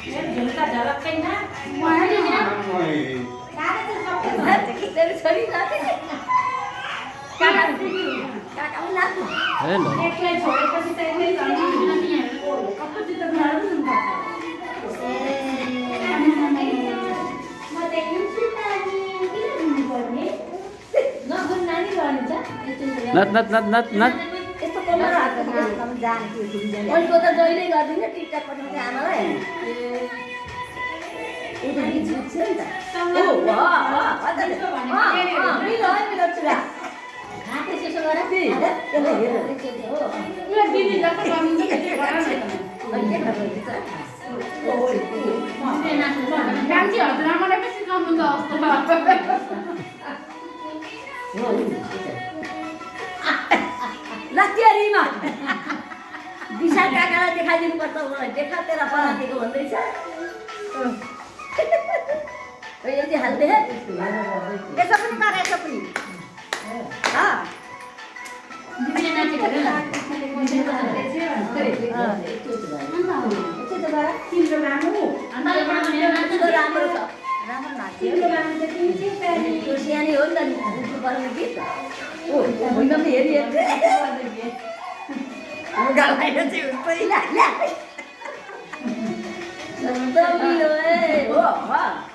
झुल्का झलक्कैमा एकलाई छोडेपछि त एक्लै कति त गाह्रो हुनुपर्छ म देखिन्छु नानी किन हुनुपर्ने नगुन नानी भन्छ नत नत नत नत नत यस्तो कमरा हातमा जाने के हुन्छ अहिलेको त जहिले गर्दिनँ टिकटक पठाउँथे आमालाई ऊ त गीत छ नि त ओ मिलो चुरा हाते त्यसो गरेर यसलाई हेर उयो दिदी जस्तो गर्नुहुन्छ त्यति गर न मान्छेहरू राम्रलाई पो सिकाउनु त लस्तियारीमा विशाल काकालाई देखाइदिनु पर्छ मलाई देखा तेरा परातीको भन्दैछ यति हाल्दे यसो पनि मार यसो पनि दिदीले नाचेको हेर तिम्रो मामु राम्रो छ राम्रो नाच्यो त्यो सानो हो नि त पर्ने गीत ओ भुइँमा पनि हेरि गालाएर चाहिँ पहिला हो